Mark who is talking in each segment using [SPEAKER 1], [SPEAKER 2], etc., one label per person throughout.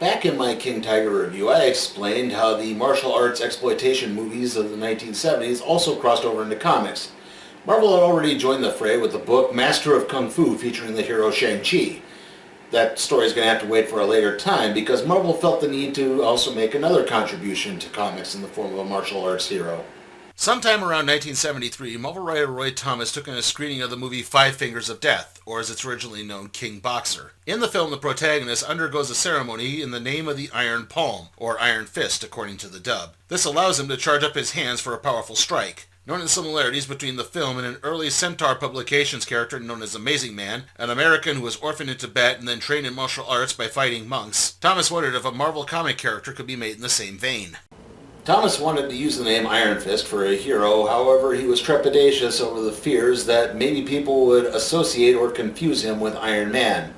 [SPEAKER 1] Back in my King Tiger review, I explained how the martial arts exploitation movies of the 1970s also crossed over into comics. Marvel had already joined the fray with the book Master of Kung Fu featuring the hero Shang-Chi. That story is going to have to wait for a later time because Marvel felt the need to also make another contribution to comics in the form of a martial arts hero. Sometime around 1973, Marvel writer Roy Thomas took in a screening of the movie Five Fingers of Death, or as it's originally known, King Boxer. In the film, the protagonist undergoes a ceremony in the name of the Iron Palm, or Iron Fist according to the dub. This allows him to charge up his hands for a powerful strike. Noting the similarities between the film and an early Centaur Publications character known as Amazing Man, an American who was orphaned in Tibet and then trained in martial arts by fighting monks, Thomas wondered if a Marvel comic character could be made in the same vein. Thomas wanted to use the name Iron Fist for a hero, however he was trepidatious over the fears that maybe people would associate or confuse him with Iron Man.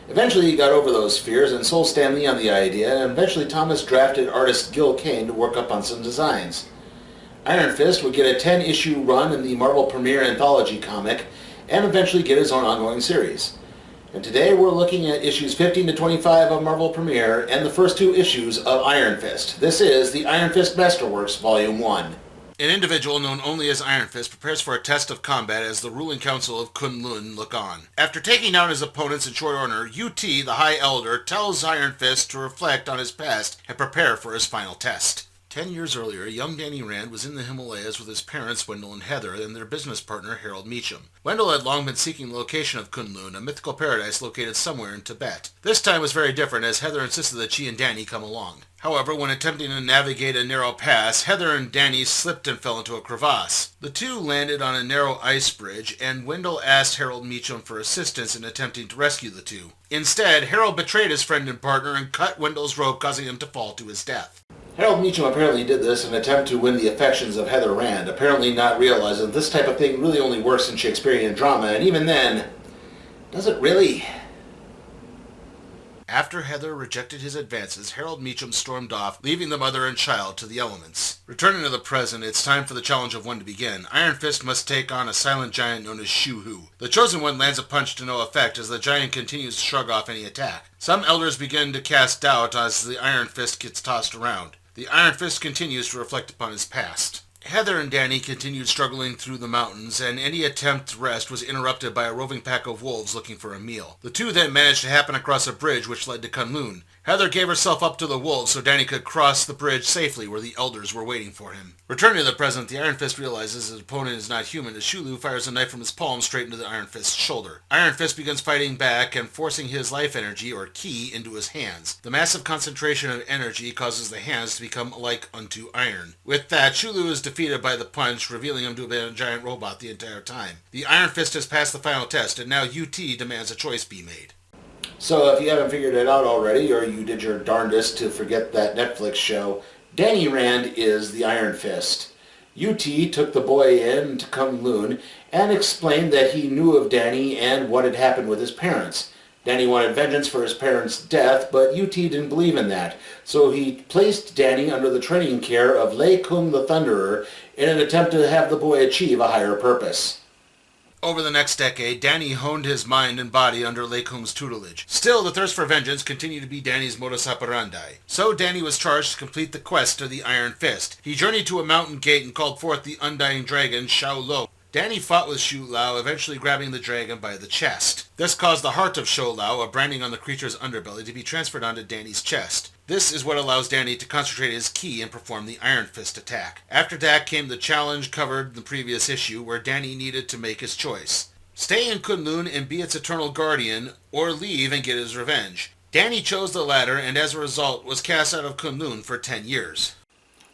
[SPEAKER 1] Eventually he got over those fears and sold Stan Lee on the idea, and eventually Thomas drafted artist Gil Kane to work up on some designs. Iron Fist would get a 10-issue run in the Marvel Premiere Anthology comic, and eventually get his own ongoing series. And today we're looking at issues 15 to 25 of Marvel Premiere and the first two issues of Iron Fist. This is the Iron Fist Masterworks Volume 1. An individual known only as Iron Fist prepares for a test of combat as the ruling council of Kunlun look on. After taking down his opponents in short order, UT, the High Elder, tells Iron Fist to reflect on his past and prepare for his final test. 10 years earlier, young Danny Rand was in the Himalayas with his parents Wendell and Heather and their business partner Harold Meacham. Wendell had long been seeking the location of Kunlun, a mythical paradise located somewhere in Tibet. This time was very different as Heather insisted that she and Danny come along. However, when attempting to navigate a narrow pass, Heather and Danny slipped and fell into a crevasse. The two landed on a narrow ice bridge, and Wendell asked Harold Meacham for assistance in attempting to rescue the two. Instead, Harold betrayed his friend and partner and cut Wendell's rope, causing him to fall to his death. Harold Meacham apparently did this in an attempt to win the affections of Heather Rand, apparently not realizing this type of thing really only works in Shakespearean drama, and even then, does it really? After Heather rejected his advances, Harold Meacham stormed off, leaving the mother and child to the elements. Returning to the present, it's time for the challenge of one to begin. Iron Fist must take on a silent giant known as Shu-Hu. The Chosen One lands a punch to no effect as the giant continues to shrug off any attack. Some elders begin to cast doubt as the Iron Fist gets tossed around. The Iron Fist continues to reflect upon his past. Heather and Danny continued struggling through the mountains, and any attempt to rest was interrupted by a roving pack of wolves looking for a meal. The two then managed to happen across a bridge which led to Kunlun. Heather gave herself up to the wolves so Danny could cross the bridge safely where the elders were waiting for him. Returning to the present, the Iron Fist realizes his opponent is not human as Shulu fires a knife from his palm straight into the Iron Fist's shoulder. Iron Fist begins fighting back and forcing his life energy, or ki, into his hands. The massive concentration of energy causes the hands to become like unto iron. With that, Shulu is defeated by the punch, revealing him to have been a giant robot the entire time. The Iron Fist has passed the final test, and now UT demands a choice be made. So if you haven't figured it out already, or you did your darndest to forget that Netflix show, Danny Rand is the Iron Fist. UT took the boy in to Kunlun and explained that he knew of Danny and what had happened with his parents. Danny wanted vengeance for his parents' death, but UT didn't believe in that, so he placed Danny under the training care of Lei Kung the Thunderer in an attempt to have the boy achieve a higher purpose. Over the next decade, Danny honed his mind and body under Lei Kung's tutelage. Still, the thirst for vengeance continued to be Danny's modus operandi. So Danny was charged to complete the quest of the Iron Fist. He journeyed to a mountain gate and called forth the undying dragon, Shao Lo. Danny fought with Shu Lao, eventually grabbing the dragon by the chest. This caused the heart of Shou Lao, a branding on the creature's underbelly, to be transferred onto Danny's chest. This is what allows Danny to concentrate his ki and perform the Iron Fist attack. After that came the challenge covered in the previous issue, where Danny needed to make his choice. Stay in Kunlun and be its eternal guardian, or leave and get his revenge. Danny chose the latter, and as a result was cast out of Kunlun for 10 years.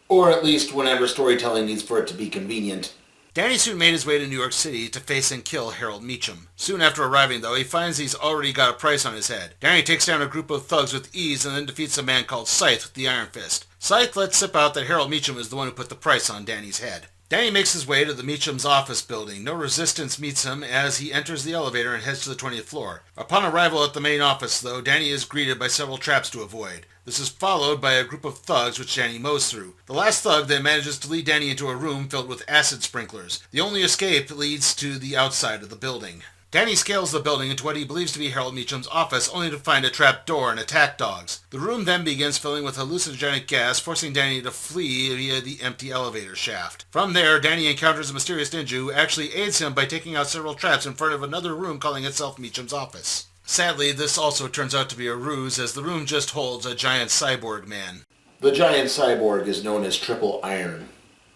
[SPEAKER 1] Or at least whenever storytelling needs for it to be convenient. Danny soon made his way to New York City to face and kill Harold Meacham. Soon after arriving, though, he finds he's already got a price on his head. Danny takes down a group of thugs with ease and then defeats a man called Scythe with the Iron Fist. Scythe lets slip out that Harold Meacham is the one who put the price on Danny's head. Danny makes his way to the Meacham's office building. No resistance meets him as he enters the elevator and heads to the 20th floor. Upon arrival at the main office, though, Danny is greeted by several traps to avoid. This is followed by a group of thugs which Danny mows through. The last thug then manages to lead Danny into a room filled with acid sprinklers. The only escape leads to the outside of the building. Danny scales the building into what he believes to be Harold Meacham's office, only to find a trap door and attack dogs. The room then begins filling with hallucinogenic gas, forcing Danny to flee via the empty elevator shaft. From there, Danny encounters a mysterious ninja who actually aids him by taking out several traps in front of another room calling itself Meacham's office. Sadly, this also turns out to be a ruse, as the room just holds a giant cyborg man.
[SPEAKER 2] The giant cyborg is known as Triple Iron.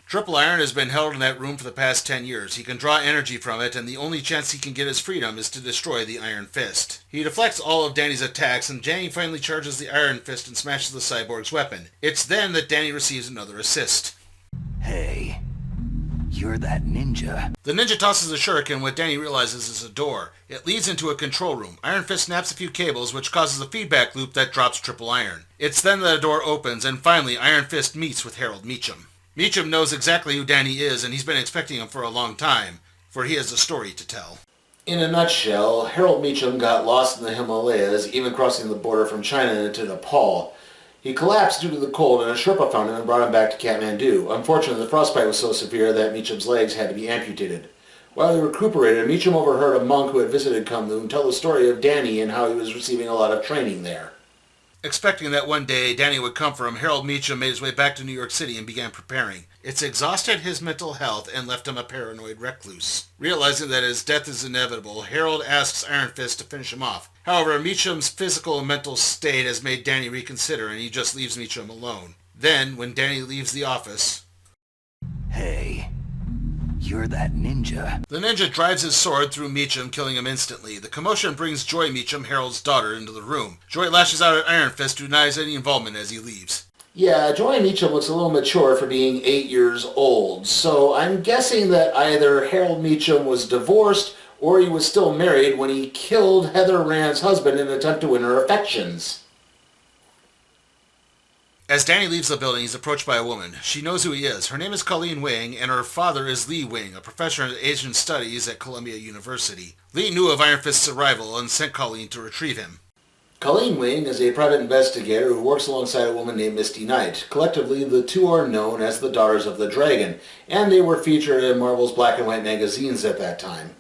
[SPEAKER 1] Triple Iron has been held in that room for the past 10 years. He can draw energy from it, and the only chance he can get his freedom is to destroy the Iron Fist. He deflects all of Danny's attacks, and Danny finally charges the Iron Fist and smashes the cyborg's weapon. It's then that Danny receives another assist.
[SPEAKER 3] Hey, you're that ninja.
[SPEAKER 1] The ninja tosses a shuriken, what Danny realizes is a door. It leads into a control room. Iron Fist snaps a few cables, which causes a feedback loop that drops Triple Iron. It's then that a door opens, and finally Iron Fist meets with Harold Meacham. Meacham knows exactly who Danny is, and he's been expecting him for a long time, for he has a story to tell.
[SPEAKER 2] In a nutshell, Harold Meacham got lost in the Himalayas, even crossing the border from China into Nepal. He collapsed due to the cold, and a Sherpa found him and brought him back to Kathmandu. Unfortunately, the frostbite was so severe that Meacham's legs had to be amputated. While he recuperated, Meacham overheard a monk who had visited Kunlun tell the story of Danny and how he was receiving a lot of training there.
[SPEAKER 1] Expecting that one day Danny would come for him, Harold Meacham made his way back to New York City and began preparing. It's exhausted his mental health and left him a paranoid recluse. Realizing that his death is inevitable, Harold asks Iron Fist to finish him off. However, Meacham's physical and mental state has made Danny reconsider, and he just leaves Meacham alone. Then, when Danny leaves the office...
[SPEAKER 3] Hey, you're that ninja.
[SPEAKER 1] The ninja drives his sword through Meacham, killing him instantly. The commotion brings Joy Meacham, Harold's daughter, into the room. Joy lashes out at Iron Fist, who denies any involvement as he leaves.
[SPEAKER 2] Yeah, Joy Meacham looks a little mature for being 8 years old, so I'm guessing that either Harold Meacham was divorced or he was still married when he killed Heather Rand's husband in an attempt to win her affections.
[SPEAKER 1] As Danny leaves the building, he's approached by a woman. She knows who he is. Her name is Colleen Wing, and her father is Lee Wing, a professor in Asian Studies at Columbia University. Lee knew of Iron Fist's arrival and sent Colleen to retrieve him.
[SPEAKER 2] Colleen Wing is a private investigator who works alongside a woman named Misty Knight. Collectively, the two are known as the Daughters of the Dragon, and they were featured in Marvel's black and white magazines at that time.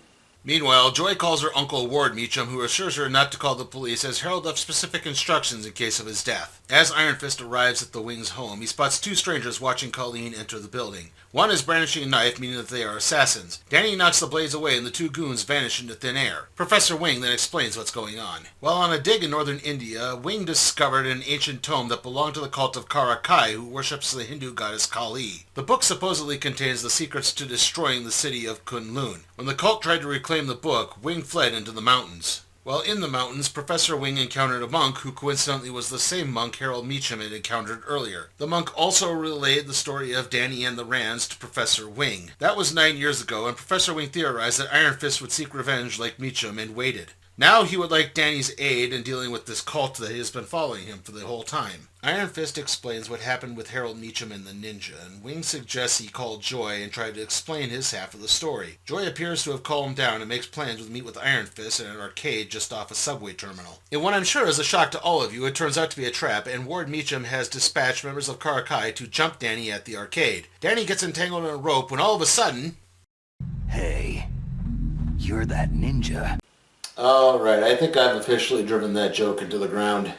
[SPEAKER 1] Meanwhile, Joy calls her uncle Ward Meacham, who assures her not to call the police, as Harold left specific instructions in case of his death. As Iron Fist arrives at the Wings' home, he spots two strangers watching Colleen enter the building. One is brandishing a knife, meaning that they are assassins. Danny knocks the blades away and the two goons vanish into thin air. Professor Wing then explains what's going on. While on a dig in northern India, Wing discovered an ancient tome that belonged to the cult of Karakai, who worships the Hindu goddess Kali. The book supposedly contains the secrets to destroying the city of Kunlun. When the cult tried to reclaim the book, Wing fled into the mountains. While in the mountains, Professor Wing encountered a monk who coincidentally was the same monk Harold Meacham had encountered earlier. The monk also relayed the story of Danny and the Rands to Professor Wing. That was 9 years ago, and Professor Wing theorized that Iron Fist would seek revenge like Meacham and waited. Now he would like Danny's aid in dealing with this cult that has been following him for the whole time. Iron Fist explains what happened with Harold Meacham and the ninja, and Wing suggests he call Joy and try to explain his half of the story. Joy appears to have calmed down and makes plans to meet with Iron Fist at an arcade just off a subway terminal. In what I'm sure is a shock to all of you, it turns out to be a trap, and Ward Meacham has dispatched members of Karakai to jump Danny at the arcade. Danny gets entangled in a rope when all of a sudden...
[SPEAKER 3] Hey, you're that ninja.
[SPEAKER 2] Alright, I think I've officially driven that joke into the ground.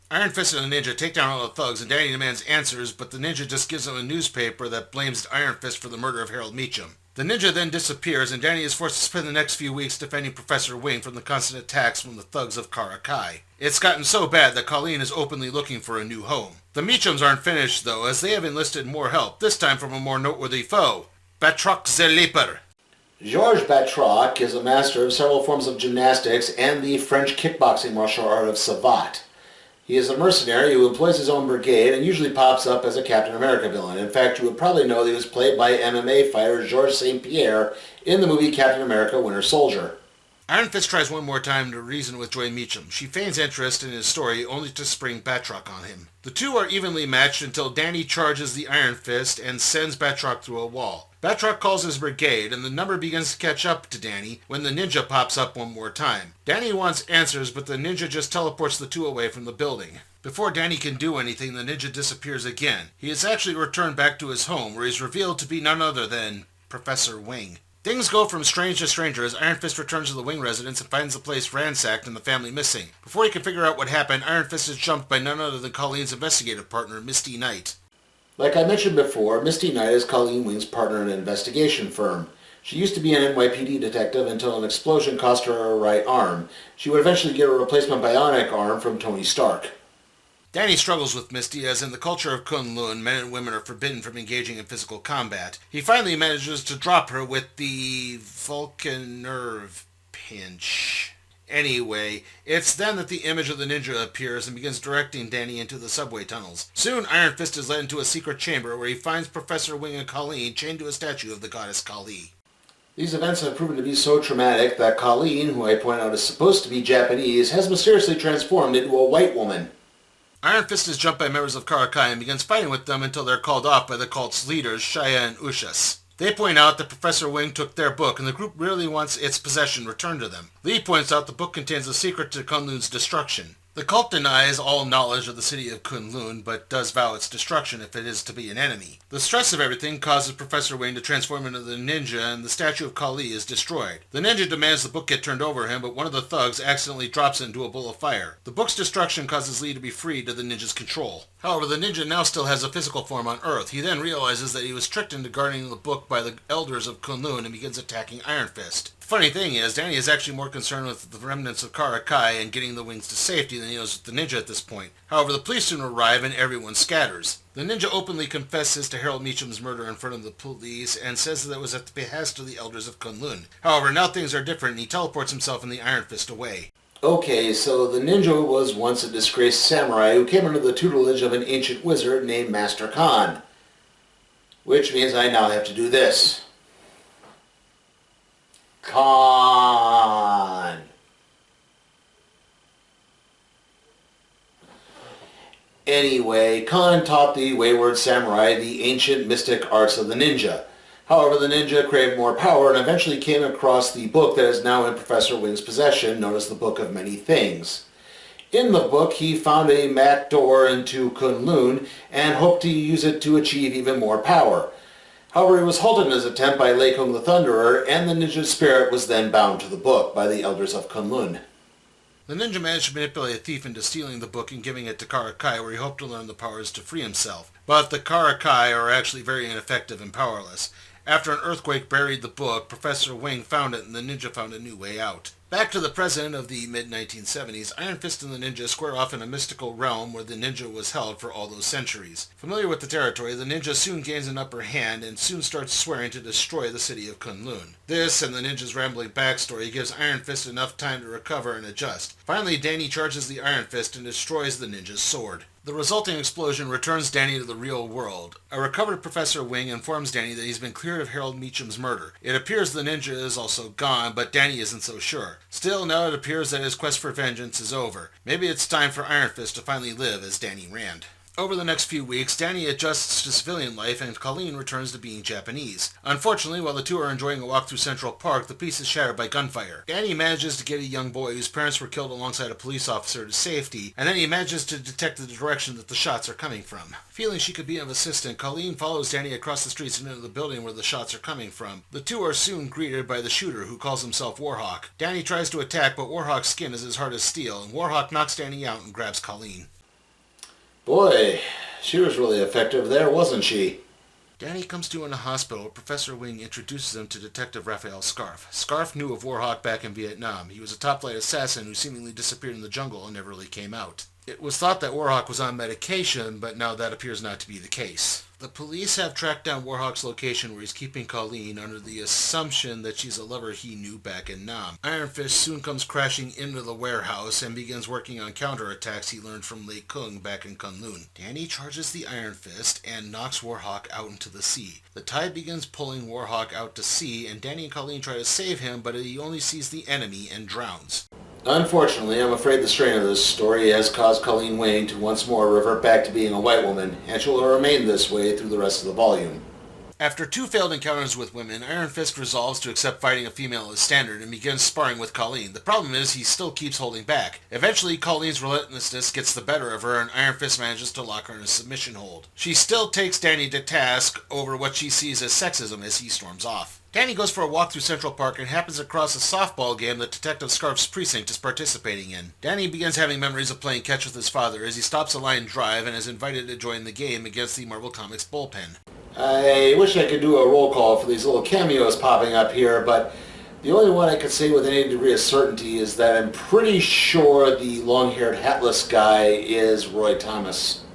[SPEAKER 1] Iron Fist and the ninja take down all the thugs, and Danny demands answers, but the ninja just gives him a newspaper that blames Iron Fist for the murder of Harold Meacham. The ninja then disappears, and Danny is forced to spend the next few weeks defending Professor Wing from the constant attacks from the thugs of Karakai. It's gotten so bad that Colleen is openly looking for a new home. The Meachams aren't finished, though, as they have enlisted more help, this time from a more noteworthy foe, Batroc the Leaper.
[SPEAKER 2] Georges Batroc is a master of several forms of gymnastics and the French kickboxing martial art of savate. He is a mercenary who employs his own brigade and usually pops up as a Captain America villain. In fact, you would probably know that he was played by MMA fighter Georges St. Pierre in the movie Captain America Winter Soldier.
[SPEAKER 1] Iron Fist tries one more time to reason with Joy Meacham. She feigns interest in his story only to spring Batroc on him. The two are evenly matched until Danny charges the Iron Fist and sends Batroc through a wall. Batroc calls his brigade, and the number begins to catch up to Danny when the ninja pops up one more time. Danny wants answers, but the ninja just teleports the two away from the building. Before Danny can do anything, the ninja disappears again. He is actually returned back to his home, where he is revealed to be none other than Professor Wing. Things go from strange to stranger as Iron Fist returns to the Wing residence and finds the place ransacked and the family missing. Before he can figure out what happened, Iron Fist is jumped by none other than Colleen's investigative partner, Misty Knight.
[SPEAKER 2] Like I mentioned before, Misty Knight is Colleen Wing's partner in an investigation firm. She used to be an NYPD detective until an explosion cost her her right arm. She would eventually get a replacement bionic arm from Tony Stark.
[SPEAKER 1] Danny struggles with Misty, as in the culture of Kunlun, men and women are forbidden from engaging in physical combat. He finally manages to drop her with the Vulcan nerve pinch. Anyway, it's then that the image of the ninja appears and begins directing Danny into the subway tunnels. Soon, Iron Fist is led into a secret chamber where he finds Professor Wing and Colleen chained to a statue of the goddess Kali.
[SPEAKER 2] These events have proven to be so traumatic that Colleen, who I point out is supposed to be Japanese, has mysteriously transformed into a white woman.
[SPEAKER 1] Iron Fist is jumped by members of Karakai and begins fighting with them until they're called off by the cult's leaders, Shaya and Ushas. They point out that Professor Wing took their book, and the group really wants its possession returned to them. Lee points out the book contains a secret to Kunlun's destruction. The cult denies all knowledge of the city of Kunlun, but does vow its destruction if it is to be an enemy. The stress of everything causes Professor Wing to transform into the ninja, and the statue of Kali is destroyed. The ninja demands the book get turned over him, but one of the thugs accidentally drops it into a bowl of fire. The book's destruction causes Lee to be freed to the ninja's control. However, the ninja now still has a physical form on Earth. He then realizes that he was tricked into guarding the book by the elders of Kunlun and begins attacking Iron Fist. The funny thing is, Danny is actually more concerned with the remnants of Karakai and getting the wings to safety than he is with the ninja at this point. However, the police soon arrive and everyone scatters. The ninja openly confesses to Harold Meacham's murder in front of the police and says that it was at the behest of the elders of Kunlun. However, now things are different and he teleports himself and the Iron Fist away.
[SPEAKER 2] Okay, so the ninja was once a disgraced samurai who came under the tutelage of an ancient wizard named Master Khan. Which means I now have to do this. Khan. Anyway, Khan taught the wayward samurai the ancient mystic arts of the ninja. However, the ninja craved more power and eventually came across the book that is now in Professor Wing's possession, known as the Book of Many Things. In the book, he found a back door into Kunlun and hoped to use it to achieve even more power. However, he was halted in his attempt by Lei Kung the Thunderer, and the ninja's spirit was then bound to the book by the elders of Kunlun.
[SPEAKER 1] The ninja managed to manipulate a thief into stealing the book and giving it to Karakai, where he hoped to learn the powers to free himself. But the Karakai are actually very ineffective and powerless. After an earthquake buried the book, Professor Wing found it and the ninja found a new way out. Back to the present of the mid-1970s, Iron Fist and the ninja square off in a mystical realm where the ninja was held for all those centuries. Familiar with the territory, the ninja soon gains an upper hand and soon starts swearing to destroy the city of Kunlun. This and the ninja's rambling backstory gives Iron Fist enough time to recover and adjust. Finally, Danny charges the Iron Fist and destroys the ninja's sword. The resulting explosion returns Danny to the real world. A recovered Professor Wing informs Danny that he's been cleared of Harold Meacham's murder. It appears the ninja is also gone, but Danny isn't so sure. Still, now it appears that his quest for vengeance is over. Maybe it's time for Iron Fist to finally live as Danny Rand. Over the next few weeks, Danny adjusts to civilian life and Colleen returns to being Japanese. Unfortunately, while the two are enjoying a walk through Central Park, the peace is shattered by gunfire. Danny manages to get a young boy whose parents were killed alongside a police officer to safety, and then he manages to detect the direction that the shots are coming from. Feeling she could be of assistance, Colleen follows Danny across the streets and into the building where the shots are coming from. The two are soon greeted by the shooter, who calls himself Warhawk. Danny tries to attack, but Warhawk's skin is as hard as steel, and Warhawk knocks Danny out and grabs Colleen.
[SPEAKER 2] Boy, she was really effective there, wasn't she?
[SPEAKER 1] Danny comes to in a hospital. Professor Wing introduces him to Detective Raphael Scarf. Scarf knew of Warhawk back in Vietnam. He was a top-flight assassin who seemingly disappeared in the jungle and never really came out. It was thought that Warhawk was on medication, but now that appears not to be the case. The police have tracked down Warhawk's location where he's keeping Colleen under the assumption that she's a lover he knew back in Nam. Iron Fist soon comes crashing into the warehouse and begins working on counterattacks he learned from Lei Kung back in Kunlun. Danny charges the Iron Fist and knocks Warhawk out into the sea. The tide begins pulling Warhawk out to sea, and Danny and Colleen try to save him, but he only sees the enemy and drowns.
[SPEAKER 2] Unfortunately, I'm afraid the strain of this story has caused Colleen Wing to once more revert back to being a white woman, and she will remain this way through the rest of the volume.
[SPEAKER 1] After two failed encounters with women, Iron Fist resolves to accept fighting a female as standard and begins sparring with Colleen. The problem is he still keeps holding back. Eventually, Colleen's relentlessness gets the better of her and Iron Fist manages to lock her in a submission hold. She still takes Danny to task over what she sees as sexism as he storms off. Danny goes for a walk through Central Park and happens across a softball game that Detective Scarf's precinct is participating in. Danny begins having memories of playing catch with his father as he stops a line drive and is invited to join the game against the Marvel Comics bullpen.
[SPEAKER 2] I wish I could do a roll call for these little cameos popping up here, but the only one I could say with any degree of certainty is that I'm pretty sure the long-haired hatless guy is Roy Thomas.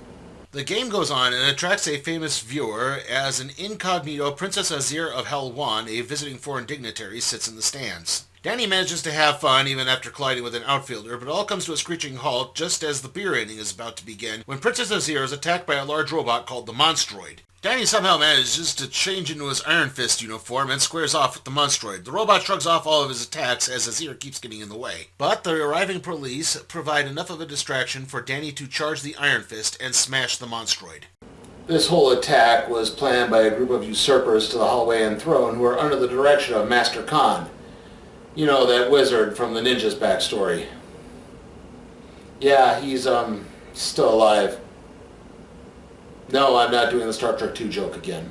[SPEAKER 1] The game goes on and attracts a famous viewer as an incognito Princess Azir of Helwan, a visiting foreign dignitary, sits in the stands. Danny manages to have fun even after colliding with an outfielder, but it all comes to a screeching halt just as the beer inning is about to begin when Princess Azir is attacked by a large robot called the Monstroid. Danny somehow manages to change into his Iron Fist uniform and squares off with the Monstroid. The robot shrugs off all of his attacks as Azir keeps getting in the way. But the arriving police provide enough of a distraction for Danny to charge the Iron Fist and smash the Monstroid.
[SPEAKER 2] This whole attack was planned by a group of usurpers to the Hallwayan throne who are under the direction of Master Khan. You know, that wizard from the ninja's backstory. Yeah, he's, still alive. No, I'm not doing the Star Trek II joke again.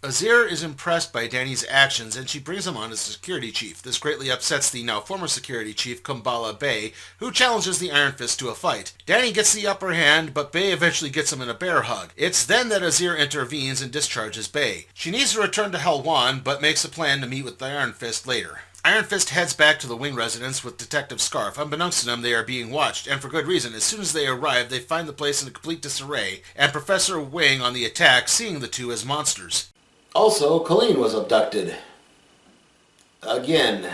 [SPEAKER 1] Azir is impressed by Danny's actions and she brings him on as security chief. This greatly upsets the now former security chief, Kumbala Bay, who challenges the Iron Fist to a fight. Danny gets the upper hand, but Bay eventually gets him in a bear hug. It's then that Azir intervenes and discharges Bay. She needs to return to Helwan, but makes a plan to meet with the Iron Fist later. Iron Fist heads back to the Wing residence with Detective Scarf. Unbeknownst to them, they are being watched, and for good reason. As soon as they arrive, they find the place in a complete disarray, and Professor Wing on the attack, seeing the two as monsters.
[SPEAKER 2] Also, Colleen was abducted. Again.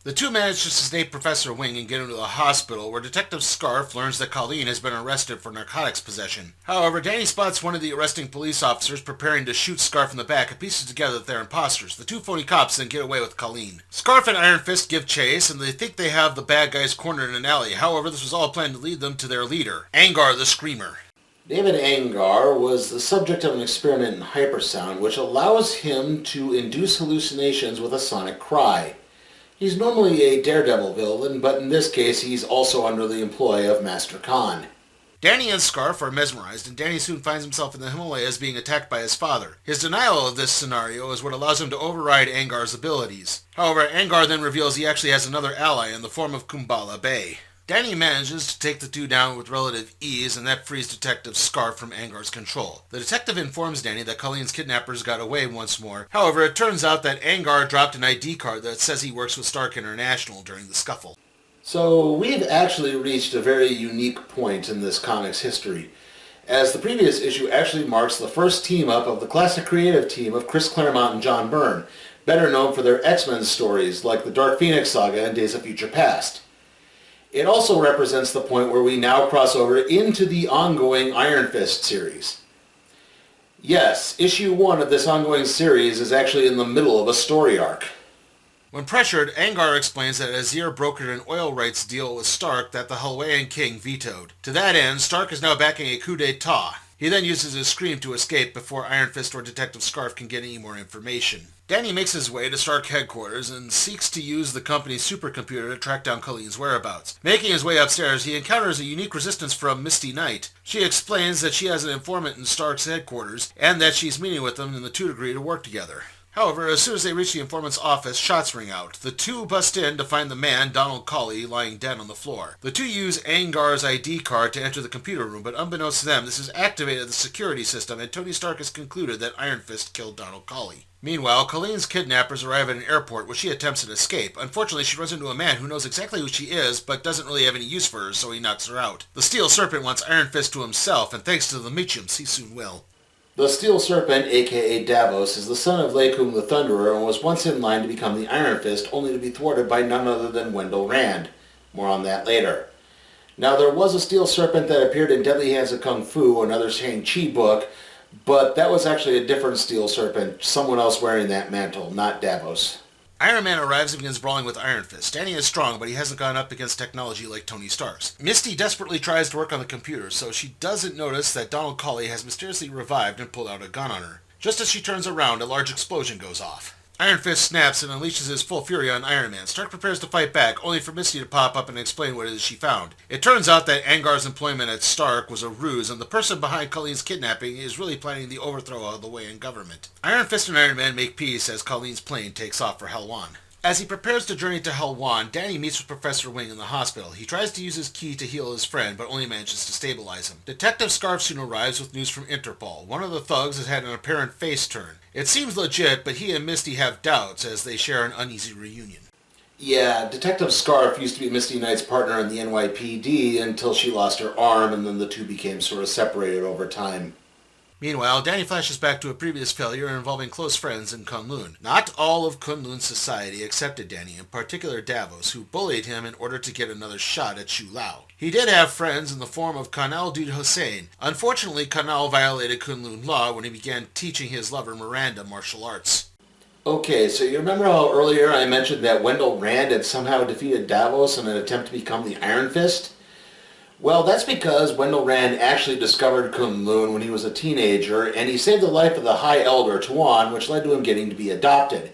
[SPEAKER 1] The two manage to escape Professor Wing and get into the hospital, where Detective Scarf learns that Colleen has been arrested for narcotics possession. However, Danny spots one of the arresting police officers preparing to shoot Scarf in the back and pieces together that they're imposters. The two phony cops then get away with Colleen. Scarf and Iron Fist give chase, and they think they have the bad guys cornered in an alley. However, this was all planned to lead them to their leader, Angar the Screamer.
[SPEAKER 2] David Angar was the subject of an experiment in hypersound which allows him to induce hallucinations with a sonic cry. He's normally a daredevil villain, but in this case he's also under the employ of Master Khan.
[SPEAKER 1] Danny and Scarf are mesmerized, and Danny soon finds himself in the Himalayas being attacked by his father. His denial of this scenario is what allows him to override Angar's abilities. However, Angar then reveals he actually has another ally in the form of Kumbala Bay. Danny manages to take the two down with relative ease, and that frees Detective Scarf from Angar's control. The detective informs Danny that Colleen's kidnappers got away once more. However, it turns out that Angar dropped an ID card that says he works with Stark International during the scuffle.
[SPEAKER 2] So we've actually reached a very unique point in this comic's history, as the previous issue actually marks the first team-up of the classic creative team of Chris Claremont and John Byrne, better known for their X-Men stories like the Dark Phoenix Saga and Days of Future Past. It also represents the point where we now cross over into the ongoing Iron Fist series. Yes, issue 1 of this ongoing series is actually in the middle of a story arc.
[SPEAKER 1] When pressured, Angar explains that Azir brokered an oil rights deal with Stark that the Hawaiian king vetoed. To that end, Stark is now backing a coup d'etat. He then uses his scream to escape before Iron Fist or Detective Scarf can get any more information. Danny makes his way to Stark headquarters and seeks to use the company's supercomputer to track down Colleen's whereabouts. Making his way upstairs, he encounters a unique resistance from Misty Knight. She explains that she has an informant in Stark's headquarters and that she's meeting with them and the two agree to work together. However, as soon as they reach the informant's office, shots ring out. The two bust in to find the man, Donald Colley, lying dead on the floor. The two use Angar's ID card to enter the computer room, but unbeknownst to them, this has activated the security system, and Tony Stark has concluded that Iron Fist killed Donald Colley. Meanwhile, Colleen's kidnappers arrive at an airport where she attempts an escape. Unfortunately, she runs into a man who knows exactly who she is, but doesn't really have any use for her, so he knocks her out. The Steel Serpent wants Iron Fist to himself, and thanks to the Meachums, he soon will.
[SPEAKER 2] The Steel Serpent, aka Davos, is the son of Lakum the Thunderer and was once in line to become the Iron Fist, only to be thwarted by none other than Wendell Rand. More on that later. Now, there was a Steel Serpent that appeared in Deadly Hands of Kung Fu, another Shang-Chi book, but that was actually a different Steel Serpent, someone else wearing that mantle, not Davos.
[SPEAKER 1] Iron Man arrives and begins brawling with Iron Fist. Danny is strong, but he hasn't gone up against technology like Tony Stark's. Misty desperately tries to work on the computer, so she doesn't notice that Donald Colley has mysteriously revived and pulled out a gun on her. Just as she turns around, a large explosion goes off. Iron Fist snaps and unleashes his full fury on Iron Man. Stark prepares to fight back, only for Misty to pop up and explain what it is she found. It turns out that Angar's employment at Stark was a ruse, and the person behind Colleen's kidnapping is really planning the overthrow of the Wayne government. Iron Fist and Iron Man make peace as Colleen's plane takes off for Helwan. As he prepares to journey to Helwan, Danny meets with Professor Wing in the hospital. He tries to use his key to heal his friend, but only manages to stabilize him. Detective Scarf soon arrives with news from Interpol. One of the thugs has had an apparent face turn. It seems legit, but he and Misty have doubts as they share an uneasy reunion.
[SPEAKER 2] Yeah, Detective Scarf used to be Misty Knight's partner in the NYPD until she lost her arm, and then the two became sort of separated over time.
[SPEAKER 1] Meanwhile, Danny flashes back to a previous failure involving close friends in Kunlun. Not all of Kunlun's society accepted Danny, in particular Davos, who bullied him in order to get another shot at Shu Lao. He did have friends in the form of Kanal Dud Hossein. Unfortunately, Kanal violated Kunlun law when he began teaching his lover Miranda martial arts.
[SPEAKER 2] Okay, so you remember how earlier I mentioned that Wendell Rand had somehow defeated Davos in an attempt to become the Iron Fist? Well, that's because Wendell Rand actually discovered Kunlun when he was a teenager, and he saved the life of the High Elder, Tuan, which led to him getting to be adopted.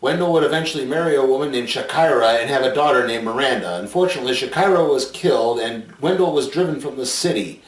[SPEAKER 2] Wendell would eventually marry a woman named Shakira and have a daughter named Miranda. Unfortunately, Shakira was killed, and Wendell was driven from the city,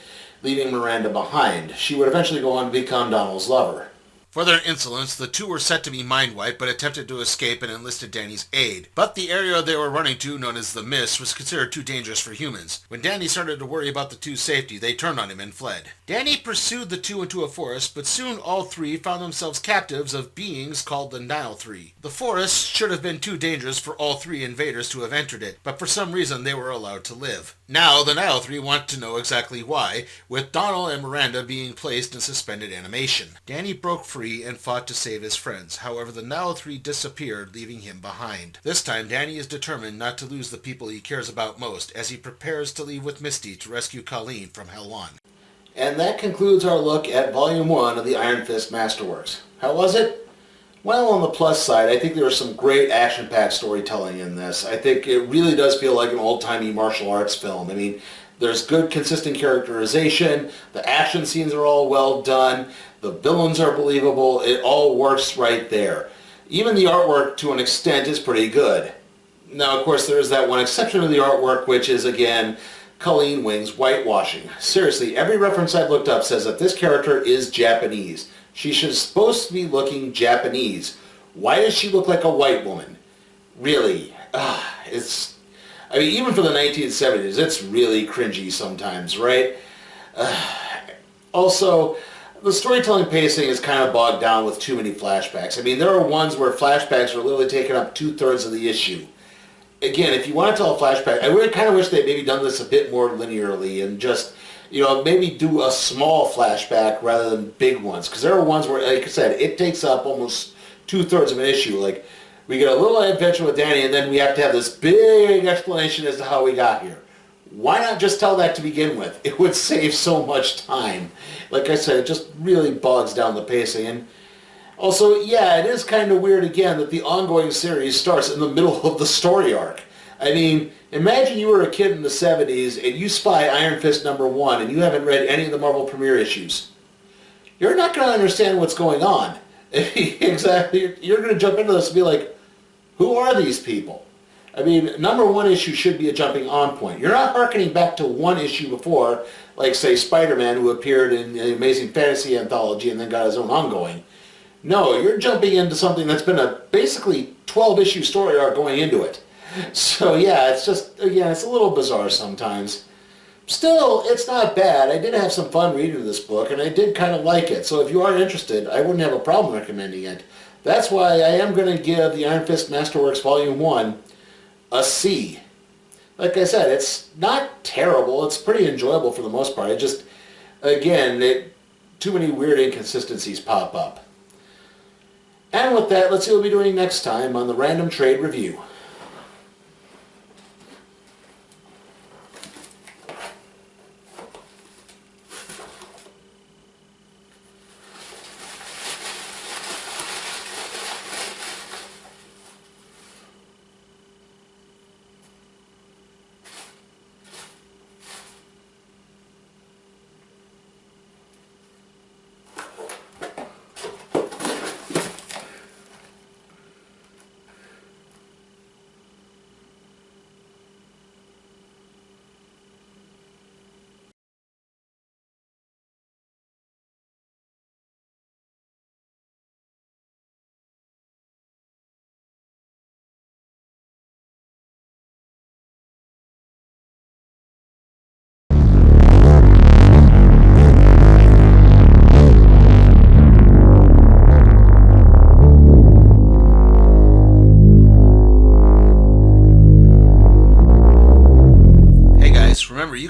[SPEAKER 2] leaving Miranda behind. She would eventually go on to become Donald's lover.
[SPEAKER 1] For their insolence, the two were set to be mind-wiped, but attempted to escape and enlisted Danny's aid. But the area they were running to, known as the Mist, was considered too dangerous for humans. When Danny started to worry about the two's safety, they turned on him and fled. Danny pursued the two into a forest, but soon all three found themselves captives of beings called the Nile Three. The forest should have been too dangerous for all three invaders to have entered it, but for some reason they were allowed to live. Now the Nile Three want to know exactly why, with Donald and Miranda being placed in suspended animation. Danny broke free and fought to save his friends. However, the Nile Three disappeared, leaving him behind. This time, Danny is determined not to lose the people he cares about most, as he prepares to leave with Misty to rescue Colleen from Helwan.
[SPEAKER 2] And that concludes our look at Volume 1 of the Iron Fist Masterworks. How was it? Well, on the plus side, I think there was some great action-packed storytelling in this. I think it really does feel like an old-timey martial arts film. I mean, there's good, consistent characterization. The action scenes are all well done. The villains are believable. It all works right there. Even the artwork, to an extent, is pretty good. Now, of course, there is that one exception to the artwork, which is, again, Colleen Wing's whitewashing. Seriously, every reference I've looked up says that this character is Japanese. She's supposed to be looking Japanese. Why does she look like a white woman? Really? I mean, even for the 1970s, it's really cringy sometimes, right? Also, the storytelling pacing is kind of bogged down with too many flashbacks. I mean, there are ones where flashbacks are literally taking up 2/3 of the issue. Again, if you want to tell a flashback, I would kind of wish they'd maybe done this a bit more linearly and just, maybe do a small flashback rather than big ones. Because there are ones where, like I said, it takes up almost 2/3 of an issue. Like, we get a little adventure with Danny, and then we have to have this big explanation as to how we got here. Why not just tell that to begin with? It would save so much time. Like I said, it just really bogs down the pacing. And also, yeah, it is kind of weird, again, that the ongoing series starts in the middle of the story arc. I mean, imagine you were a kid in the 70s, and you spy Iron Fist #1, and you haven't read any of the Marvel Premiere issues. You're not going to understand what's going on. Exactly. You're going to jump into this and be like, who are these people? I mean, #1 issue should be a jumping on point. You're not harkening back to one issue before, like, say, Spider-Man, who appeared in the Amazing Fantasy Anthology and then got his own ongoing. No, you're jumping into something that's been a basically 12-issue story arc going into it. So, yeah, it's just, again, it's a little bizarre sometimes. Still, it's not bad. I did have some fun reading this book, and I did kind of like it. So if you are interested, I wouldn't have a problem recommending it. That's why I am going to give the Iron Fist Masterworks Volume 1 a C. Like I said, it's not terrible. It's pretty enjoyable for the most part. It just, again, too many weird inconsistencies pop up. And with that, let's see what we'll be doing next time on the Random Trade Review.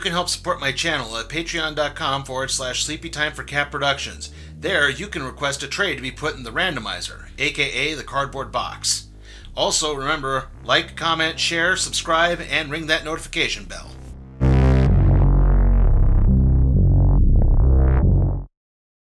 [SPEAKER 1] can help support my channel at patreon.com/sleepytimeforcatproductions. There, you can request a trade to be put in the randomizer, aka the cardboard box. Also, remember, like, comment, share, subscribe, and ring that notification bell.